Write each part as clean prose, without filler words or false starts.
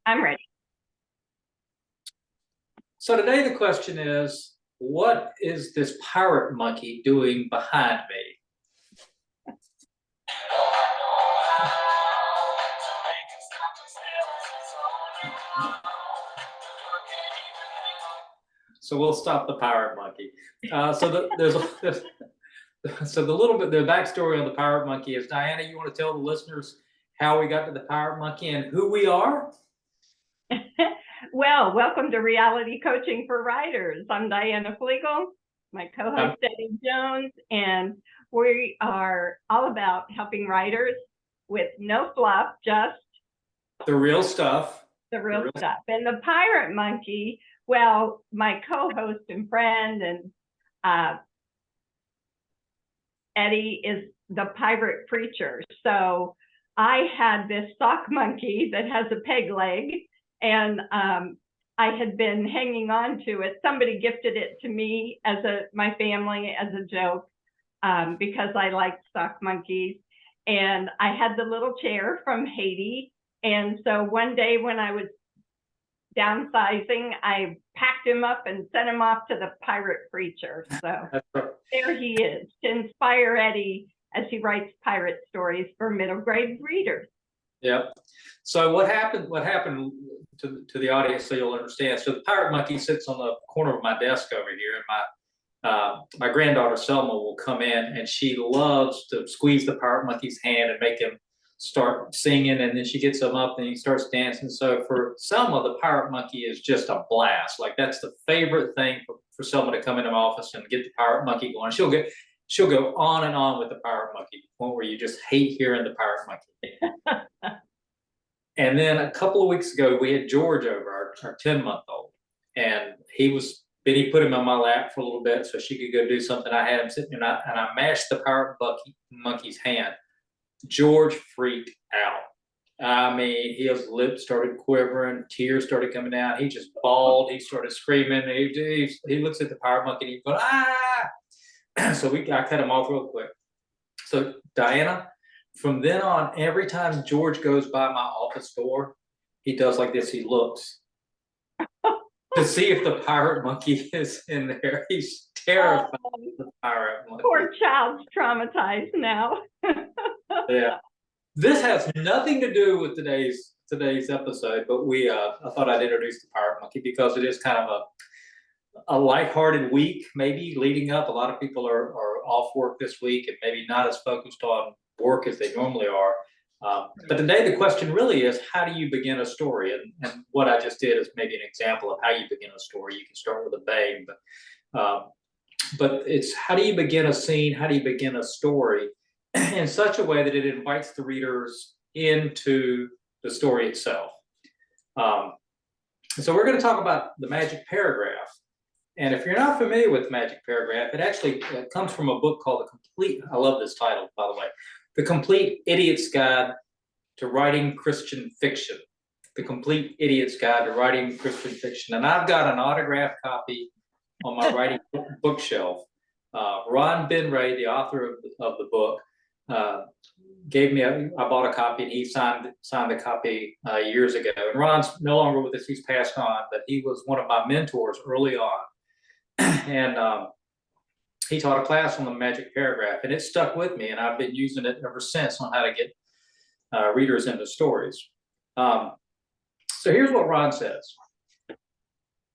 I'm ready. So today the question is, what is this pirate monkey doing behind me? So we'll stop the pirate monkey. So the little bit, the backstory on the pirate monkey is, Diana, you want to tell the listeners how we got to the pirate monkey and who we are? Well, welcome to Reality Coaching for Writers. I'm Diana Flegel, my co-host Eddie Jones, and we are all about helping writers with no fluff, just the real stuff. The real stuff. And the pirate monkey, well, my co-host and friend and Eddie is the pirate preacher. So I had this sock monkey that has a peg leg, and I had been hanging on to it. Somebody gifted it to me as my family as a joke because I liked sock monkeys. And I had the little chair from Haiti. And so one day when I was downsizing, I packed him up and sent him off to the pirate preacher. So there he is to inspire Eddie as he writes pirate stories for middle grade readers. Yep. So what happened to the audience, so you'll understand. So the pirate monkey sits on the corner of my desk over here, and my granddaughter Selma will come in, and she loves to squeeze the pirate monkey's hand and make him start singing, and then she gets him up and he starts dancing. So for Selma, the pirate monkey is just a blast. Like, that's the favorite thing for Selma to come into my office and get the pirate monkey going. She'll go on and on with the pirate monkey, to the point where you just hate hearing the pirate monkey. And then a couple of weeks ago, we had George over, our 10-month-old, and Benny put him on my lap for a little bit so she could go do something. I had him sitting, and I mashed the pirate monkey's hand. George freaked out. I mean, his lips started quivering, tears started coming down. He just bawled. He started screaming. He looks at the pirate monkey and he's going, ah! So I cut him off real quick. So Diana, from then on, every time George goes by my office door, he does like this. He looks to see if the pirate monkey is in there. He's terrified of the pirate monkey. Poor child's traumatized now. Yeah. This has nothing to do with today's episode, but I thought I'd introduce the pirate monkey because it is kind of a lighthearted week, maybe leading up. A lot of people are off work this week and maybe not as focused on work as they normally are. But today the question really is, how do you begin a story? And what I just did is maybe an example of how you begin a story. You can start with a bang, but it's how do you begin a scene? How do you begin a story in such a way that it invites the readers into the story itself? So we're going to talk about the magic paragraph. And if you're not familiar with magic paragraph, it actually comes from a book called I love this title, by the way, The Complete Idiot's Guide to Writing Christian Fiction. The Complete Idiot's Guide to Writing Christian Fiction. And I've got an autographed copy on my writing bookshelf. Ron Benray, the author of the book, gave me I bought a copy, and he signed the copy years ago. And Ron's no longer with us; he's passed on. But he was one of my mentors early on, and he taught a class on the magic paragraph, and it stuck with me. And I've been using it ever since on how to get readers into stories. So here's what Ron says: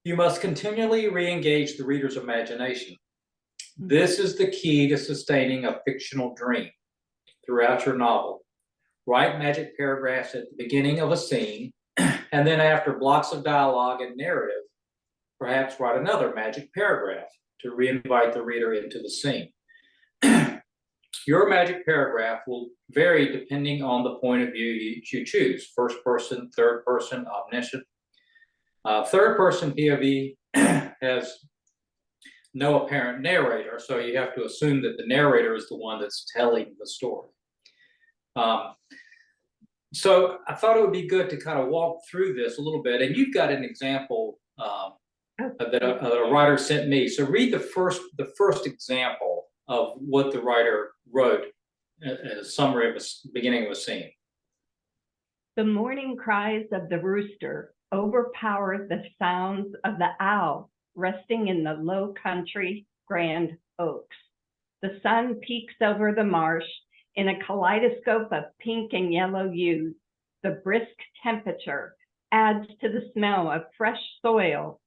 you must continually re-engage the reader's imagination. This is the key to sustaining a fictional dream throughout your novel. Write magic paragraphs at the beginning of a scene, and then after blocks of dialogue and narrative, perhaps write another magic paragraph to re-invite the reader into the scene. Your magic paragraph will vary depending on the point of view you choose: first person, third person, omniscient. Third person POV has no apparent narrator, so you have to assume that the narrator is the one that's telling the story. So I thought it would be good to kind of walk through this a little bit, and you've got an example that a writer sent me. So read the first example of what the writer wrote as a summary of the beginning of a scene. The morning cries of the rooster overpower the sounds of the owl resting in the low country grand oaks. The sun peeks over the marsh in a kaleidoscope of pink and yellow hues. The brisk temperature adds to the smell of fresh soil,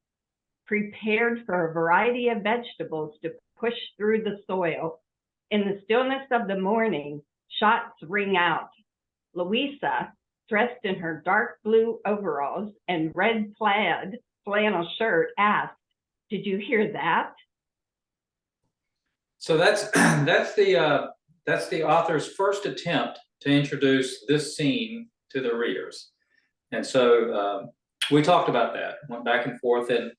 prepared for a variety of vegetables to push through the soil. In the stillness of the morning, shots ring out. Louisa, dressed in her dark blue overalls and red plaid flannel shirt, asked, "Did you hear that?" So that's that's the author's first attempt to introduce this scene to the readers. And so we talked about that, went back and forth. And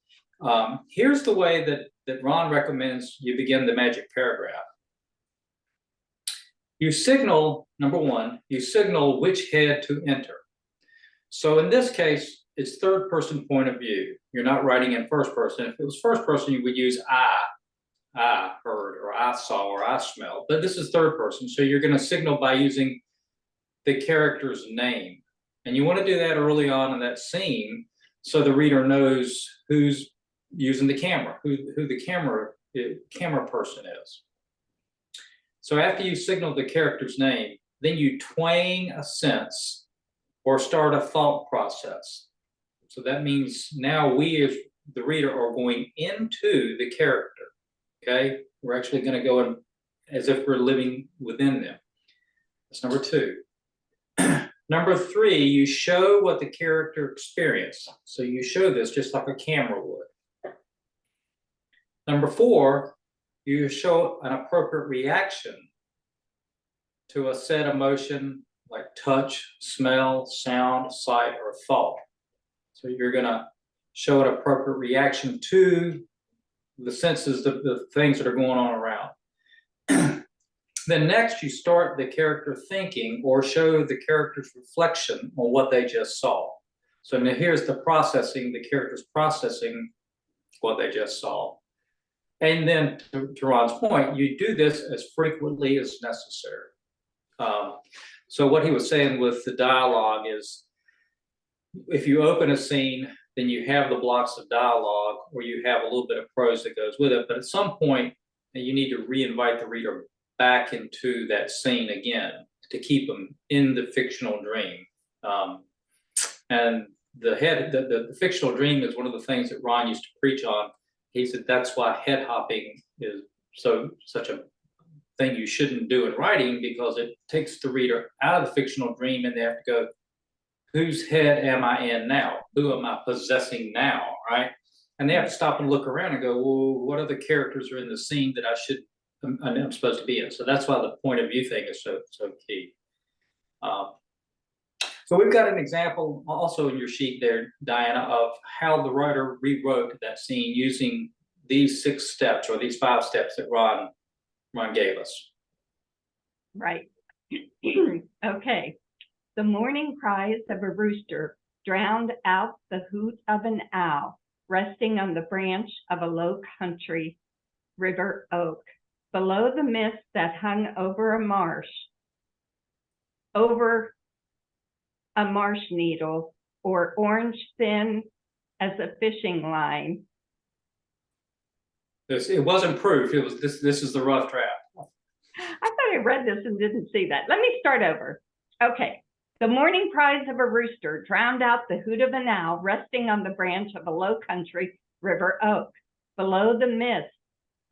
here's the way that Ron recommends you begin the magic paragraph. You signal, number one, you signal which head to enter. So in this case, it's third person point of view. You're not writing in first person. If it was first person, you would use I heard, or I saw, or I smelled. But this is third person, so you're going to signal by using the character's name. And you want to do that early on in that scene so the reader knows who's using the camera, who the camera person is. So after you signal the character's name, then you twang a sense or start a thought process. So that means now we, as the reader, are going into the character. Okay, we're actually going to go in as if we're living within them. That's number two. Number three, you show what the character experienced. So you show this just like a camera would. Number four, you show an appropriate reaction to a set emotion like touch, smell, sound, sight, or thought. So you're going to show an appropriate reaction to the senses, the things that are going on around. Then next, you start the character thinking or show the character's reflection on what they just saw. So now here's the processing, the character's processing what they just saw. And then to Ron's point, you do this as frequently as necessary. So what he was saying with the dialogue is, if you open a scene, then you have the blocks of dialogue, or you have a little bit of prose that goes with it. But at some point, you need to re-invite the reader back into that scene again to keep them in the fictional dream. And the fictional dream is one of the things that Ron used to preach on. He said that's why head hopping is such a thing you shouldn't do in writing, because it takes the reader out of the fictional dream and they have to go, whose head am I in now? Who am I possessing now, right? And they have to stop and look around and go, well, what other characters are in the scene that I'm supposed to be in? So that's why the point of view thing is so key. So we've got an example also in your sheet there, Diana, of how the writer rewrote that scene using these 6 steps or these 5 steps that Ron gave us. Right. Okay. The morning cries of a rooster drowned out the hoot of an owl resting on the branch of a low country river oak. Below the mist that hung over a marsh needle, or orange thin as a fishing line. It wasn't proof. It was this is the rough draft. I thought I read this and didn't see that. Let me start over. Okay. The morning cries of a rooster drowned out the hoot of an owl resting on the branch of a low country river oak. Below the mist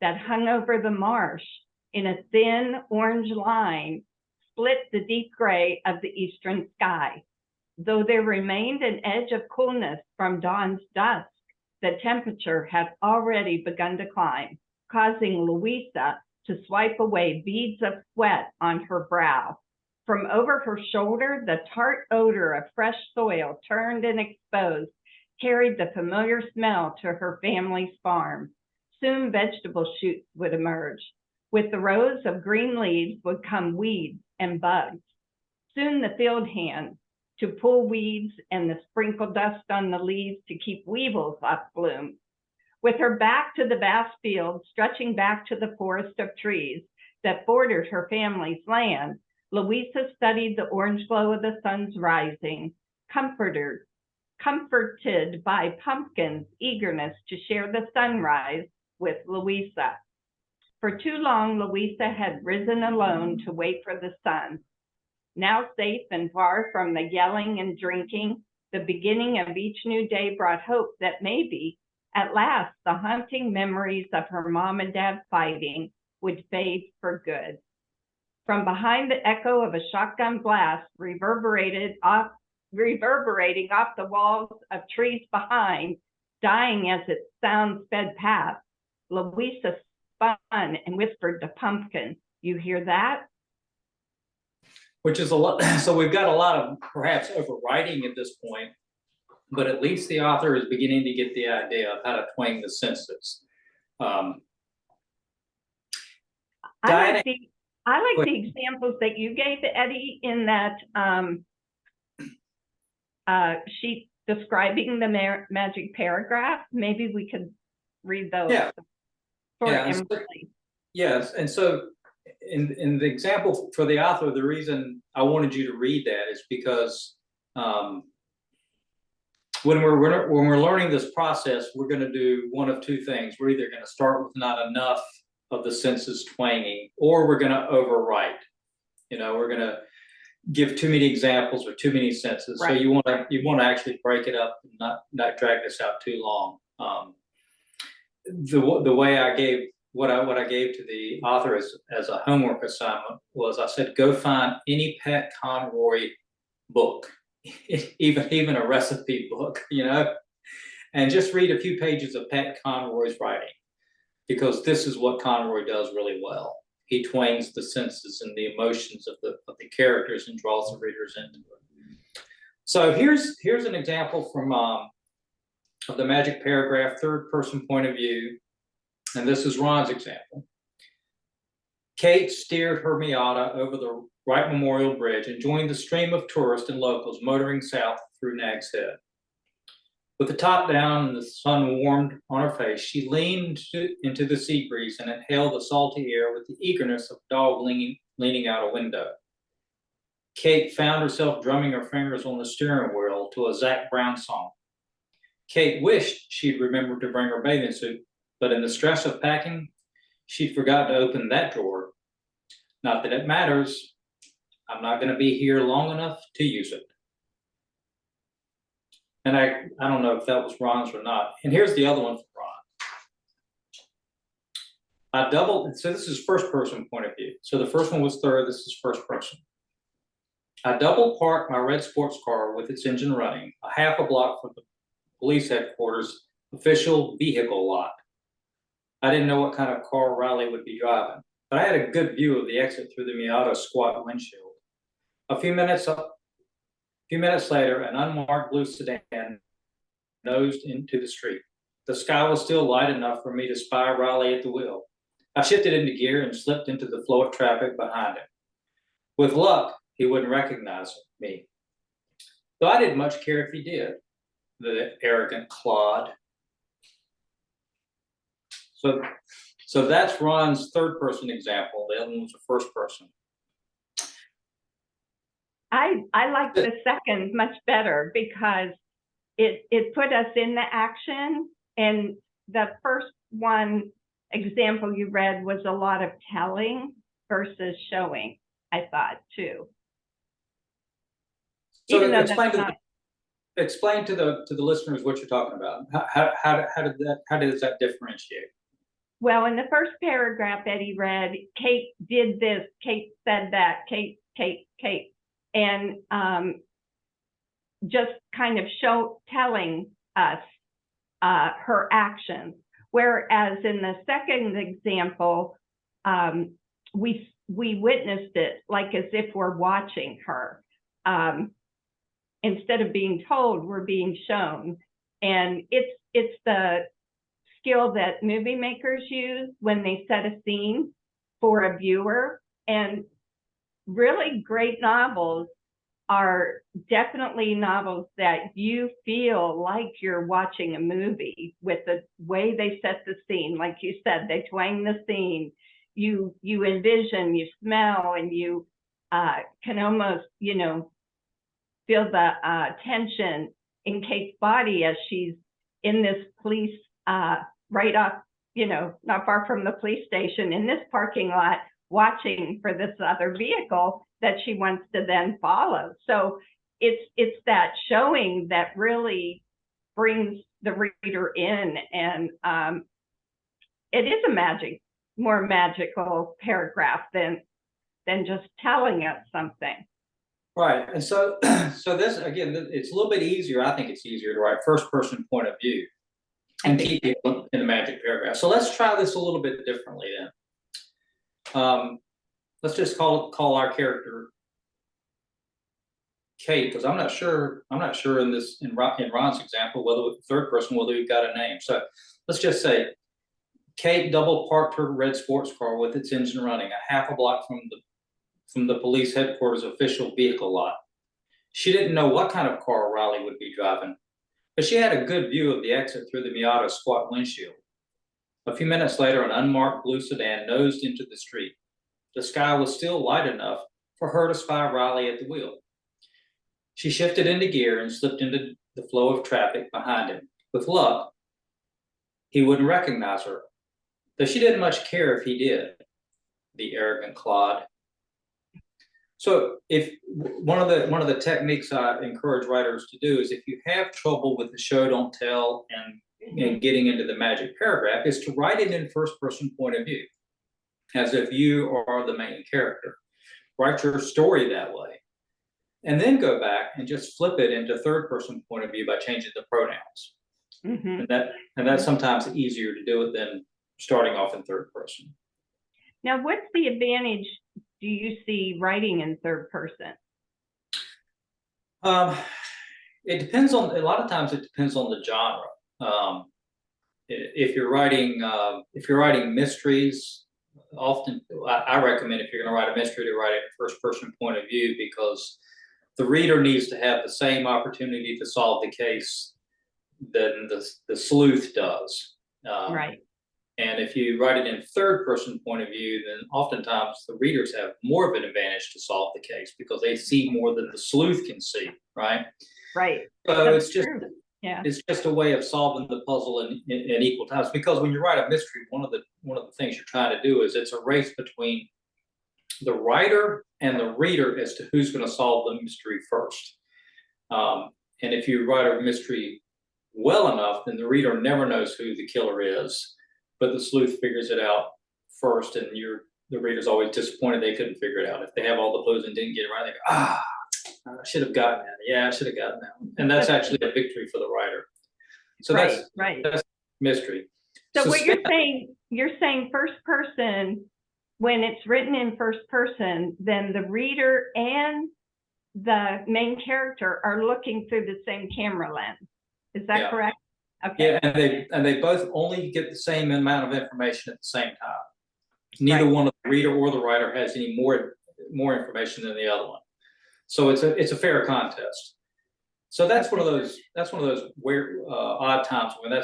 that hung over the marsh in a thin orange line split the deep gray of the eastern sky. Though there remained an edge of coolness from dawn's dusk, the temperature had already begun to climb, causing Louisa to swipe away beads of sweat on her brow. From over her shoulder, the tart odor of fresh soil, turned and exposed, carried the familiar smell to her family's farm. Soon vegetable shoots would emerge. With the rows of green leaves would come weeds and bugs. Soon the field hands to pull weeds and the sprinkle dust on the leaves to keep weevils off bloom. With her back to the vast field, stretching back to the forest of trees that bordered her family's land, Louisa studied the orange glow of the sun's rising, comforted by Pumpkin's eagerness to share the sunrise with Louisa. For too long, Louisa had risen alone to wait for the sun. Now safe and far from the yelling and drinking, the beginning of each new day brought hope that maybe, at last, the haunting memories of her mom and dad fighting would fade for good. From behind the echo of a shotgun blast reverberating off the walls of trees behind, dying as its sound sped past, Louisa spun and whispered to Pumpkin, "You hear that?" Which is a lot. So we've got a lot of perhaps overwriting at this point, but at least the author is beginning to get the idea of how to twang the senses. I like the examples that you gave, Eddie, in that sheet describing the magic paragraph. Maybe we could read those. Yeah. Yes, and so in the example for the author, the reason I wanted you to read that is because when we're learning this process, we're going to do one of two things. We're either going to start with not enough of the senses twanging, or we're going to overwrite. We're going to give too many examples or too many senses. Right. So you want to actually break it up and not drag this out too long. The way I gave what I gave to the author as a homework assignment was, I said, go find any Pat Conroy book, even a recipe book, and just read a few pages of Pat Conroy's writing, because this is what Conroy does really well. He twangs the senses and the emotions of the characters and draws the readers into it. So here's an example from of the magic paragraph, third person point of view. And this is Ron's example. Kate steered her Miata over the Wright Memorial Bridge and joined the stream of tourists and locals motoring south through Nag's Head. With the top down and the sun warmed on her face, she leaned into the sea breeze and inhaled the salty air with the eagerness of a dog leaning out a window. Kate found herself drumming her fingers on the steering wheel to a Zac Brown song. Kate wished she'd remembered to bring her bathing suit, but in the stress of packing, she'd forgotten to open that drawer. Not that it matters. I'm not going to be here long enough to use it. And I don't know if that was Ron's or not. And here's the other one from Ron. So this is first person point of view. So the first one was third, this is first person. I double parked my red sports car with its engine running, a half a block from the police headquarters official vehicle lot. I didn't know what kind of car Riley would be driving, but I had a good view of the exit through the Miata's squat windshield. A few minutes later, an unmarked blue sedan nosed into the street. The sky was still light enough for me to spy Riley at the wheel. I shifted into gear and slipped into the flow of traffic behind him. With luck, he wouldn't recognize me, though I didn't much care if he did, the arrogant clod. So that's Ron's third person example. The other one was a first person. I like the second much better because it put us in the action, and the first one example you read was a lot of telling versus showing, I thought, too. So explain to the listeners what you're talking about. How does that differentiate? Well, in the first paragraph Eddie read, Kate did this, Kate said that, Kate, and just kind of telling us her actions. Whereas in the second example, we witnessed it like as if we're watching her. Instead of being told, we're being shown. And it's the skill that movie makers use when they set a scene for a viewer. And really great novels are definitely novels that you feel like you're watching a movie with the way they set the scene. Like you said, they twang the scene. You envision, you smell, and you can almost, feel the tension in Kate's body as she's in this police, right off, not far from the police station in this parking lot, watching for this other vehicle that she wants to then follow. So it's that showing that really brings the reader in, and it is a more magical paragraph than just telling us something. Right, and so so this again, it's a little bit easier. I think it's easier to write first person point of view and keep it in the magic paragraph. So let's try this a little bit differently then. Let's just call our character Kate, because I'm not sure in Ron's example whether third person whether we've got a name. So let's just say Kate double parked her red sports car with its engine running a half a block from the police headquarters official vehicle lot. She didn't know what kind of car Riley would be driving, but she had a good view of the exit through the Miata's squat windshield. A few minutes later, an unmarked blue sedan nosed into the street. The sky was still light enough for her to spy Riley at the wheel. She shifted into gear and slipped into the flow of traffic behind him. With luck, he wouldn't recognize her, though she didn't much care if he did, the arrogant clod. So if one of the techniques I encourage writers to do is, if you have trouble with the show don't tell and getting into the magic paragraph, is to write it in first person point of view, as if you are the main character. Write your story that way, and then go back and just flip it into third person point of view by changing the pronouns. And that's sometimes easier to do it than starting off in third person. Now, what's the advantage do you see writing in third person? It depends on, a lot of times it depends on the genre. If you're writing mysteries, often I recommend, if you're going to write a mystery, to write it in first person point of view, because the reader needs to have the same opportunity to solve the case than the sleuth does. Right. And if you write it in third person point of view, then oftentimes the readers have more of an advantage to solve the case because they see more than the sleuth can see, right? Right. So That's it's just true. Yeah. It's just a way of solving the puzzle in equal times. Because when you write a mystery, one of the things you're trying to do is, it's a race between the writer and the reader as to who's going to solve the mystery first. And if you write a mystery well enough, then the reader never knows who the killer is, but the sleuth figures it out first, and the reader's always disappointed they couldn't figure it out. If they have all the clues and didn't get it right, they go, I should have gotten that. Yeah, I should have gotten that one. And that's actually a victory for the writer. So that's mystery. So what you're saying first person, when it's written in first person, then the reader and the main character are looking through the same camera lens. Is that correct? Okay. Yeah, and they both only get the same amount of information at the same time. Neither one of the reader or the writer has any more information than the other one. So it's a fair contest. So that's one of those weird odd times when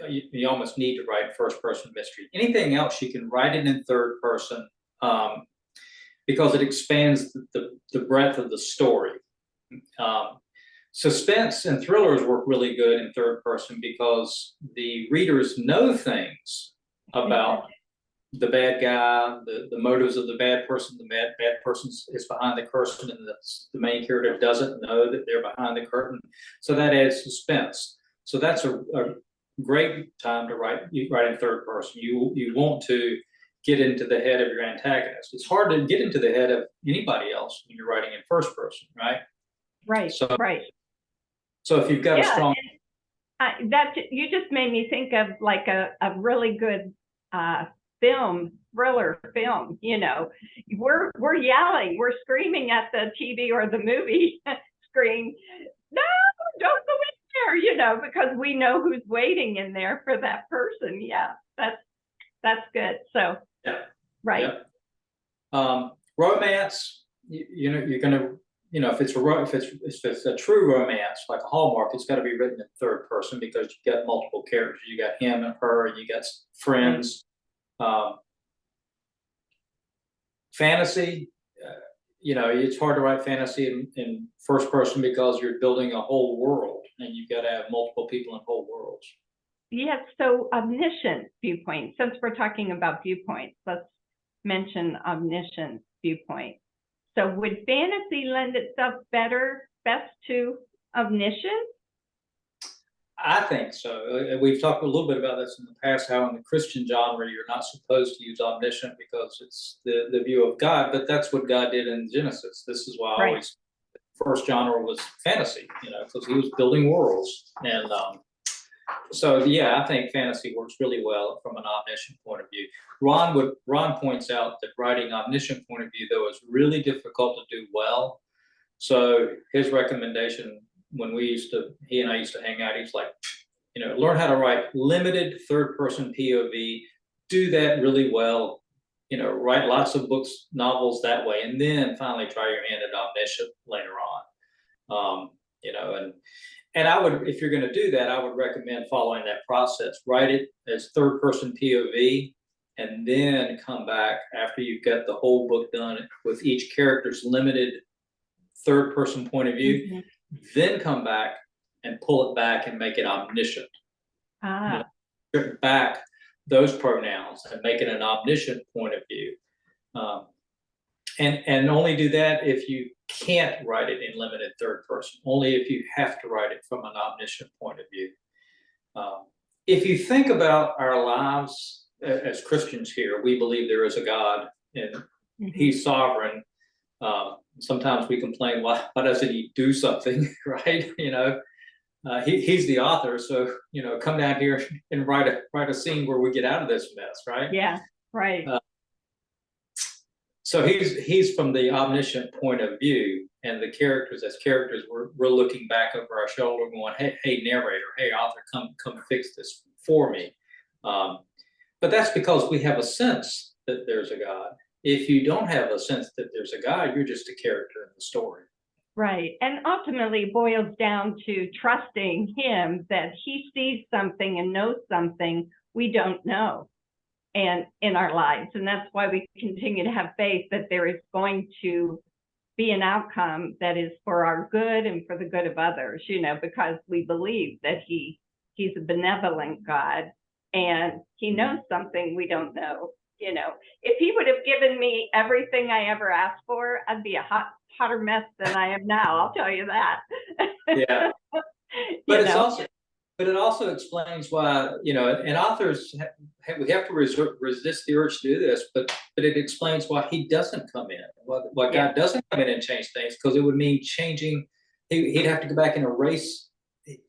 you almost need to write first person mystery. Anything else you can write it in third person, because it expands the breadth of the story. Suspense and thrillers work really good in third person because the readers know things about the bad guy, the motives of the bad person. The bad person is behind the curtain, and the main character doesn't know that they're behind the curtain. So that adds suspense. So that's a great time to write in third person. You want to get into the head of your antagonist. It's hard to get into the head of anybody else when you're writing in first person, right? Right. So if you've got a strong, that you just made me think of like a really good thriller film. We're yelling, we're screaming at the TV or the movie screen, no, don't go in there, because we know who's waiting in there for that person. Yeah, that's good. So right. Romance, you're gonna, if it's a true romance like a Hallmark, it's got to be written in third person because you got multiple characters. You got him and her, and you got friends. Fantasy, it's hard to write fantasy in first person because you're building a whole world and you've got to have multiple people in whole worlds. Yes, so omniscient viewpoint. Since we're talking about viewpoints, let's mention omniscient viewpoint. So would fantasy lend itself best to omniscience? I think so. We've talked a little bit about this in the past, how in the Christian genre, you're not supposed to use omniscient because it's the view of God, but that's what God did in Genesis. This is why I always, first genre was fantasy, because he was building worlds. And so, yeah, I think fantasy works really well from an omniscient point of view. Ron points out that writing omniscient point of view, though, is really difficult to do well. So his recommendation, when he and I used to hang out, he's like, learn how to write limited third person POV, do that really well, write lots of books, novels that way, and then finally try your hand at omniscient later on. And I would, if you're going to do that, I would recommend following that process. Write it as third person POV, and then come back after you've got the whole book done with each character's limited third person point of view. Mm-hmm. Then come back and pull it back and make it omniscient. Strip back those pronouns and make it an omniscient point of view. And only do that if you can't write it in limited third person, only if you have to write it from an omniscient point of view. If you think about our lives as Christians here, we believe there is a God and mm-hmm. He's sovereign. Sometimes we complain, why doesn't he do something, right? He's the author, so come down here and write a scene where we get out of this mess, right? Yeah, right. So he's from the omniscient point of view, and the characters, as characters, we're looking back over our shoulder, going, "Hey, narrator, hey, author, come fix this for me." But that's because we have a sense that there's a God. If you don't have a sense that there's a God, you're just a character in the story. Right. And ultimately it boils down to trusting him that he sees something and knows something we don't know and in our lives. And that's why we continue to have faith that there is going to be an outcome that is for our good and for the good of others, because we believe that he's a benevolent God and he knows something we don't know. If he would have given me everything I ever asked for, I'd be a hotter mess than I am now. I'll tell you that. Yeah. But it also explains why, and authors, we have to resist the urge to do this, but it explains why he doesn't come in, why God doesn't come in and change things, because it would mean changing, he'd have to go back and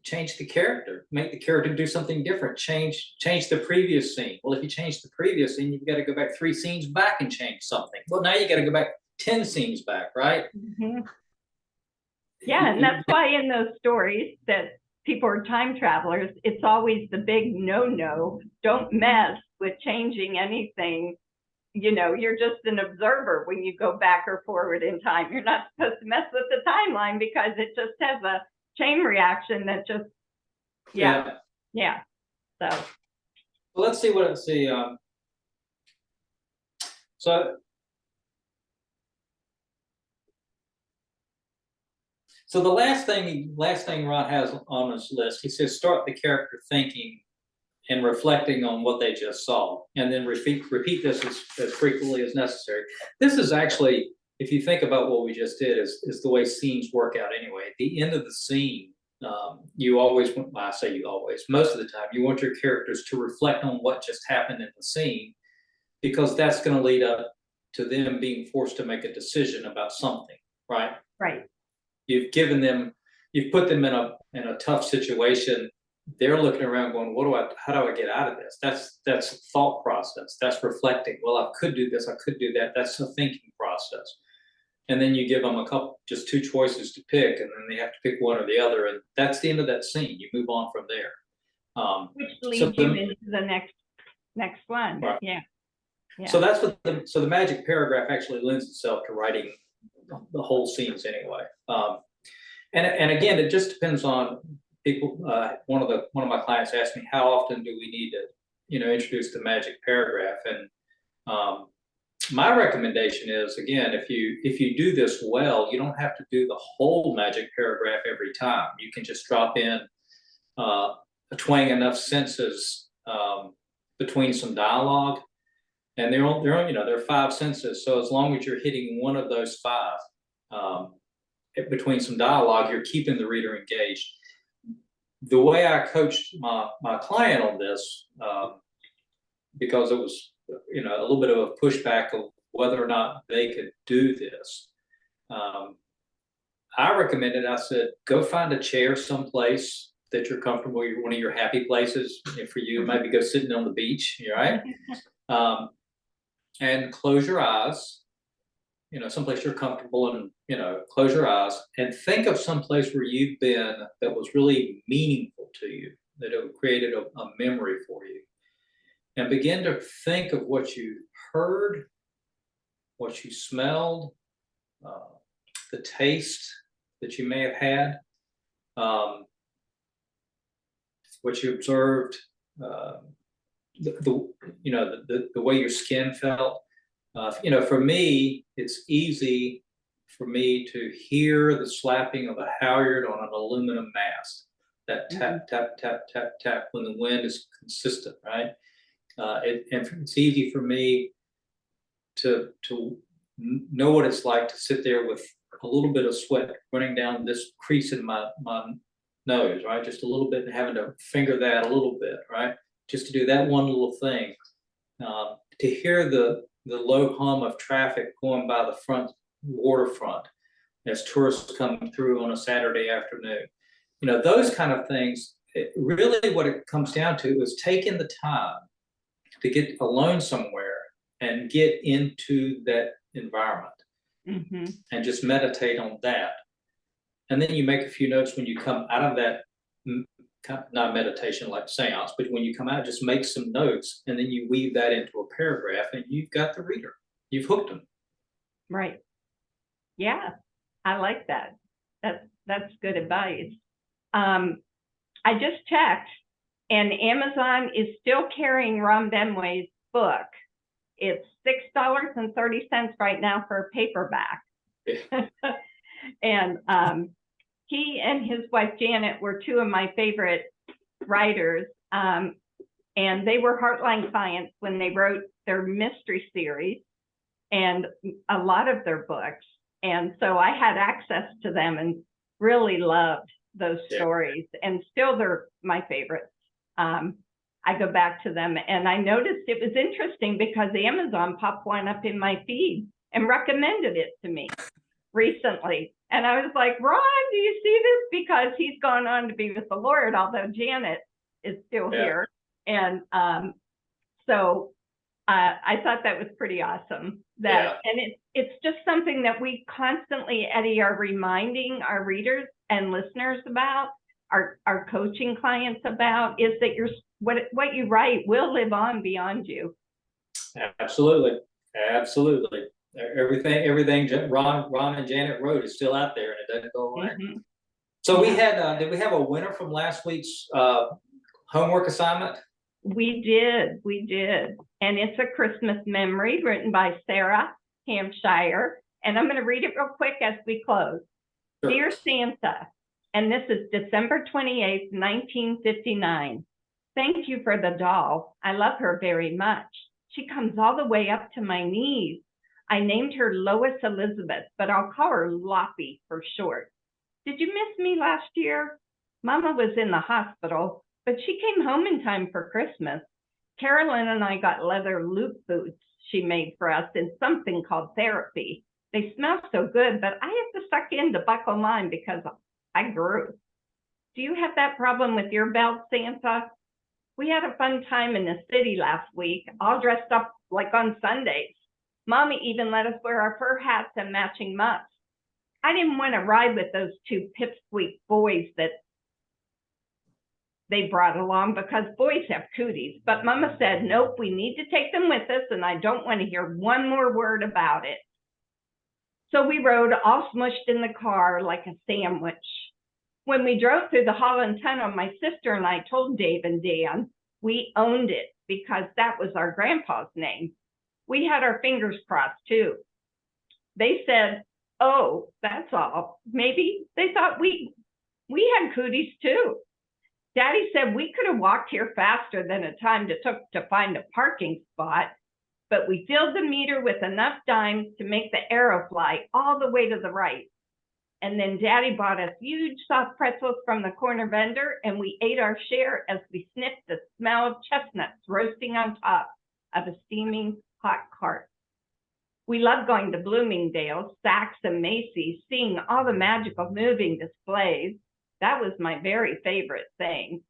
change the character, make the character do something different, change the previous scene. Well, if you change the previous scene, you've got to go back 3 scenes back and change something. Well, now you got to go back 10 scenes back, right? Mm-hmm. Yeah, and that's why in those stories that people are time travelers, it's always the big no. Don't mess with changing anything. You're just an observer when you go back or forward in time. You're not supposed to mess with the timeline because it just has a chain reaction that just yeah. So well, let's see what so the last thing Ron has on his list, he says start the character thinking and reflecting on what they just saw, and then repeat this as frequently as necessary. This is actually, if you think about what we just did, is the way scenes work out anyway. At the end of the scene, you always want, well, I say you always, most of the time, you want your characters to reflect on what just happened in the scene, because that's going to lead up to them being forced to make a decision about something, right? Right. You've put them in a tough situation. They're looking around going, how do I get out of this? That's a thought process. That's reflecting. Well, I could do this, I could do that. That's a thinking process. And then you give them just 2 choices to pick, and then they have to pick one or the other. And that's the end of that scene. You move on from there. Which leads you into the next one. Right. Yeah. So that's what the magic paragraph actually lends itself to writing the whole scenes anyway. And again, it just depends on people. One of my clients asked me, how often do we need to, introduce the magic paragraph? And my recommendation is, again, if you do this well, you don't have to do the whole magic paragraph every time. You can just drop in a twang enough senses between some dialogue, and they're there are 5 senses. So as long as you're hitting one of those 5 between some dialogue, you're keeping the reader engaged. The way I coached my client on this, because it was a little bit of a pushback of whether or not they could do this. I recommended, I said, go find a chair someplace that you're comfortable, one of your happy places. For you, maybe go sitting on the beach, right? And close your eyes, someplace you're comfortable, and, close your eyes and think of someplace where you've been that was really meaningful to you, that it created a memory for you. And begin to think of what you heard, what you smelled, the taste that you may have had, what you observed, the way your skin felt. For me, it's easy for me to hear the slapping of a halyard on an aluminum mast. That tap, tap, tap, tap, tap when the wind is consistent, right? It's easy for me to know what it's like to sit there with a little bit of sweat running down this crease in my nose, right? Just a little bit, and having to finger that a little bit, right? Just to do that one little thing. To hear the low hum of traffic going by the front waterfront as tourists come through on a Saturday afternoon. Those kind of things. Really what it comes down to is taking the time to get alone somewhere and get into that environment, and just meditate on that. And then you make a few notes when you come out of that, not meditation like seance, but when you come out, just make some notes, and then you weave that into a paragraph, and you've got the reader. You've hooked them. Right. Yeah, I like that. That's good advice. I just checked, and Amazon is still carrying Ron Benway's book. It's $6.30 right now for a paperback. Yeah. And he and his wife Janet were 2 of my favorite writers, and they were Heartline clients when they wrote their mystery series and a lot of their books. And so I had access to them and really loved those stories, and still they're my favorites. I go back to them, and I noticed it was interesting because Amazon popped one up in my feed and recommended it to me recently. And I was like, Ron, do you see this? Because he's gone on to be with the Lord, although Janet is still here. And so I thought that was pretty awesome. And it's just something that we constantly, Eddie, are reminding our readers and listeners about, our coaching clients about, is that what you write will live on beyond you. Absolutely. Everything Ron and Janet wrote is still out there, and it doesn't go away. So we had, did we have a winner from last week's homework assignment? We did. And it's a Christmas memory written by Sarah Hampshire. And I'm going to read it real quick as we close. Sure. Dear Santa, and this is December 28th, 1959. Thank you for the doll. I love her very much. She comes all the way up to my knees. I named her Lois Elizabeth, but I'll call her Loppy for short. Did you miss me last year? Mama was in the hospital, but she came home in time for Christmas. Carolyn and I got leather loop boots she made for us in something called therapy. They smell so good, but I have to suck in to buckle mine because I grew. Do you have that problem with your belt, Santa? We had a fun time in the city last week, all dressed up like on Sundays. Mommy even let us wear our fur hats and matching muffs. I didn't want to ride with those 2 pipsqueak boys that they brought along because boys have cooties. But Mama said, nope, we need to take them with us, and I don't want to hear one more word about it. So we rode all smushed in the car like a sandwich. When we drove through the Holland Tunnel, my sister and I told Dave and Dan we owned it because that was our grandpa's name. we had our fingers crossed too. They said, oh, that's all. Maybe they thought we had cooties too. Daddy said we could have walked here faster than the time it took to find a parking spot, but we filled the meter with enough dimes to make the arrow fly all the way to the right. And then Daddy bought us huge soft pretzels from the corner vendor, and we ate our share as we sniffed the smell of chestnuts roasting on top of a steaming hot cart. We loved going to Bloomingdale's, Saks, and Macy's, seeing all the magical moving displays. That was my very favorite thing.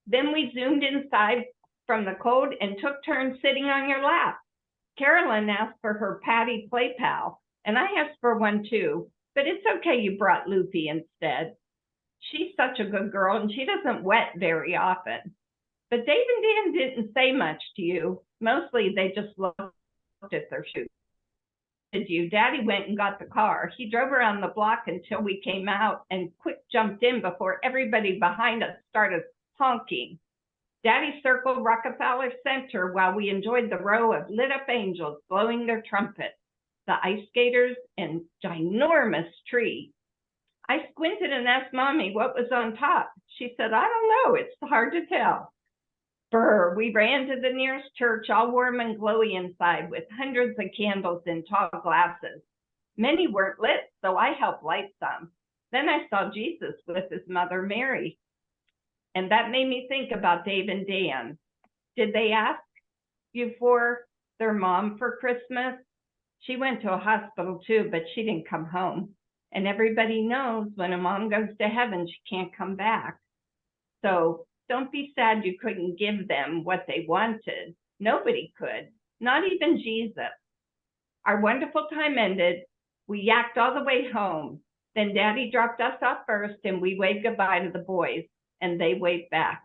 Then we zoomed inside from the cold and took turns sitting on your lap. Carolyn asked for her Patty Play Pal, and I asked for one too. But it's okay you brought Loopy instead. She's such a good girl and she doesn't wet very often. But Dave and Dan didn't say much to you. Mostly they just looked at their shoes. Daddy went and got the car. He drove around the block until we came out and quick jumped in before everybody behind us started honking. Daddy circled Rockefeller Center while we enjoyed the row of lit up angels blowing their trumpets, the ice skaters, and ginormous tree. I squinted and asked Mommy what was on top. She said, I don't know, it's hard to tell. Brr, we ran to the nearest church, all warm and glowy inside, with hundreds of candles in tall glasses. Many weren't lit, so I helped light some. Then I saw Jesus with his mother Mary. And that made me think about Dave and Dan. Did they ask you for their mom for Christmas? She went to a hospital too, but she didn't come home. And everybody knows when a mom goes to heaven, she can't come back. So don't be sad you couldn't give them what they wanted. Nobody could, not even Jesus. Our wonderful time ended. We yacked all the way home. Then Daddy dropped us off first and we waved goodbye to the boys and they waved back.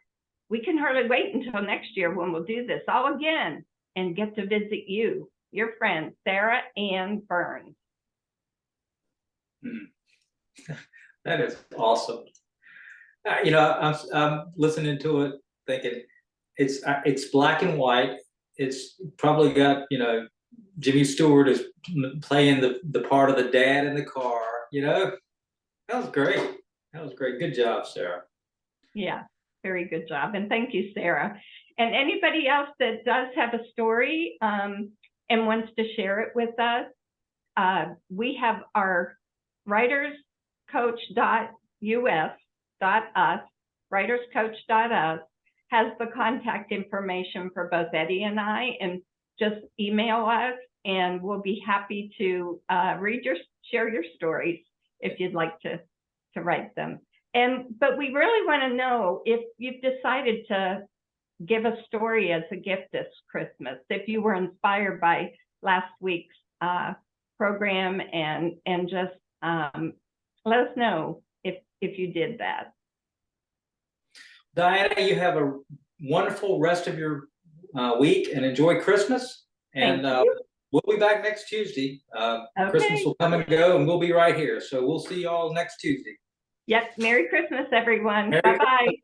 We can hardly wait until next year when we'll do this all again and get to visit you, your friend, Sarah Ann Burns. That is awesome. I'm listening to it, thinking it's black and white. It's probably got Jimmy Stewart is playing the part of the dad in the car. That was great. That was great. Good job, Sarah. Yeah, very good job, and thank you, Sarah. And anybody else that does have a story and wants to share it with us, we have our writerscoach.us has the contact information for both Eddie and I, and just email us and we'll be happy to share your stories if you'd like to write them. But we really want to know if you've decided to give a story as a gift this Christmas, if you were inspired by last week's program, and just let us know if you did that. Diana, you have a wonderful rest of your week and enjoy Christmas. And we'll be back next Tuesday. Okay. Christmas will come and go and we'll be right here. So we'll see you all next Tuesday. Yep. Merry Christmas, everyone. Bye-bye.